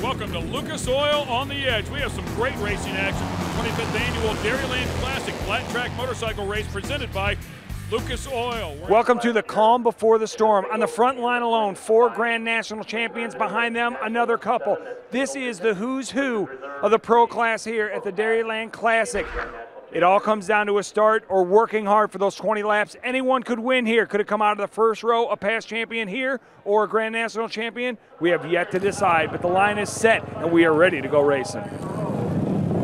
Welcome to Lucas Oil on the Edge. We have some great racing action from the 25th Annual Dairyland Classic Flat Track Motorcycle Race presented by Lucas Oil. Welcome to the calm before the storm. On the front line alone, 4 Grand National champions. Behind them, another couple. This is the who's who of the pro class here at the Dairyland Classic. It all comes down to a start or working hard for those 20 laps. Anyone could win here. Could have come out of the first row, a past champion here, or a Grand National champion. We have yet to decide, but the line is set, and we are ready to go racing.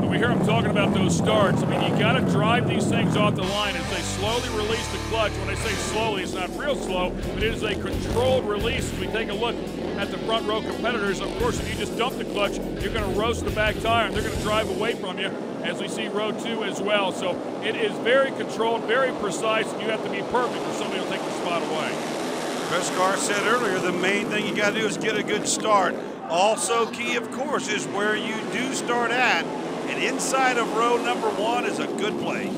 We hear them talking about those starts. I mean, you got to drive these things off the line as they slowly release the clutch. When I say slowly, it's not real slow, but it is a controlled release. As we take a look at the front row competitors, of course, if you just dump the clutch, you're going to roast the back tire, and they're going to drive away from you, as we see row 2 as well. So it is very controlled, very precise, and you have to be perfect for somebody to take the spot away. Chris Carr said earlier, the main thing you got to do is get a good start. Also key, of course, is where you do start at. And inside of row number 1 is a good place.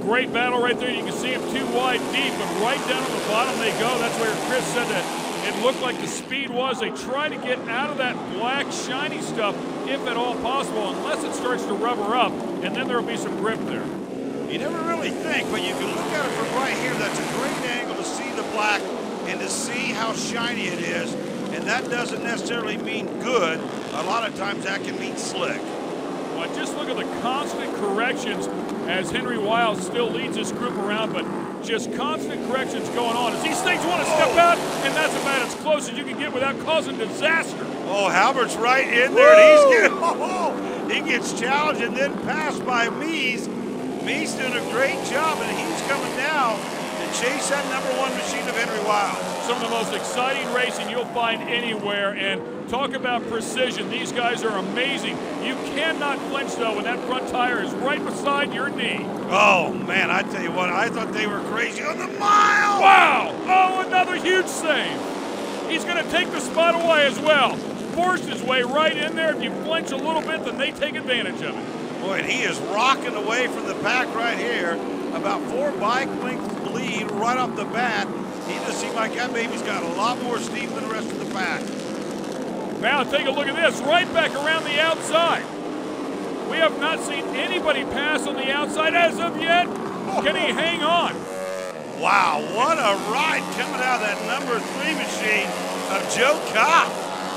Great battle right there. You can see them 2 wide deep, but right down on the bottom they go. That's where Chris said that it looked like the speed was. They try to get out of that black, shiny stuff, if at all possible, unless it starts to rubber up, and then there will be some grip there. You never really think, but you can look at it from right here. That's a great angle to see the black and to see how shiny it is. And that doesn't necessarily mean good. A lot of times that can mean slick. Well, just look at the constant corrections as Henry Wiles still leads this group around, but just constant corrections going on as these things want to step out, and that's about as close as you can get without causing disaster. Oh, Halbert's right in there, and he gets challenged and then passed by Mies. Mies doing a great job, and he's coming down to chase that #1 machine of Henry Wiles. Some of the most exciting racing you'll find anywhere, and talk about precision. These guys are amazing. You cannot flinch, though, when that front tire is right beside your knee. Oh, man, I tell you what, I thought they were crazy on the mile. Wow! Oh, another huge save. He's going to take the spot away as well. Forced his way right in there. If you flinch a little bit, then they take advantage of it. Boy, and he is rocking away from the pack right here. About 4 bike lengths lead right off the bat. He just seems like that baby's got a lot more steam than the rest of the pack. Now take a look at this, right back around the outside. We have not seen anybody pass on the outside as of yet. Can he hang on? Wow, what a ride coming out of that #3 machine of Joe Kopp.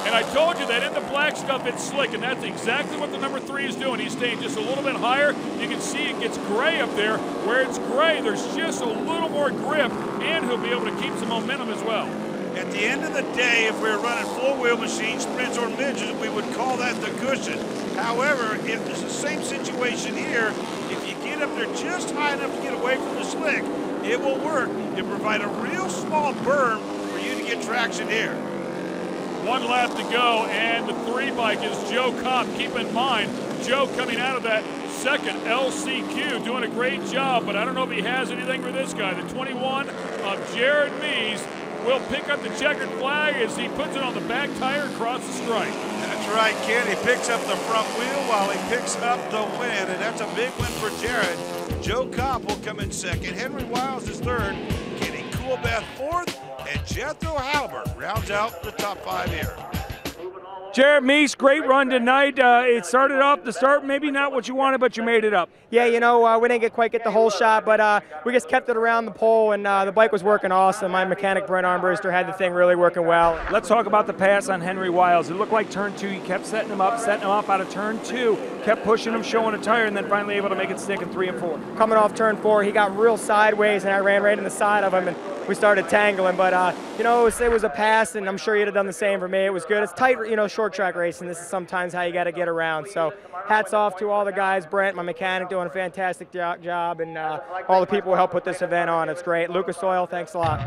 And I told you that in the black stuff, it's slick, and that's exactly what the #3 is doing. He's staying just a little bit higher. You can see it gets gray up there. Where it's gray, there's just a little more grip, and he'll be able to keep some momentum as well. At the end of the day, if we were running four-wheel machines, sprints, or midgets, we would call that the cushion. However, if it's the same situation here, if you get up there just high enough to get away from the slick, it will work. It provide a real small berm for you to get traction here. 1 lap to go, and the 3 bike is Joe Kopp. Keep in mind, Joe coming out of that second LCQ, doing a great job, but I don't know if he has anything for this guy. The 21 of Jared Mies will pick up the checkered flag as he puts it on the back tire across the stripe. That's right, Ken. He picks up the front wheel while he picks up the win, and that's a big win for Jared. Joe Kopp will come in second. Henry Wiles is third. Kenny Coolbeth fourth. And Jethro Halbert rounds out the top 5 here. Jared Mies, great run tonight. It started off the start, maybe not what you wanted, but you made it up. Yeah, you know, we didn't quite get the whole shot, but we just kept it around the pole, and the bike was working awesome. My mechanic, Brent Armbruster, had the thing really working well. Let's talk about the pass on Henry Wiles. It looked like turn 2. You kept setting him up out of turn 2, kept pushing him, showing a tire, and then finally able to make it stick in 3 and 4. Coming off turn 4, he got real sideways, and I ran right in the side of him, and we started tangling. But, you know, it was a pass, and I'm sure you'd have done the same for me. It was good. It's tight, you know, short track racing. This is sometimes how you got to get around. So hats off to all the guys. Brent, my mechanic, doing a fantastic job, and all the people who helped put this event on. It's great. Lucas Oil, thanks a lot.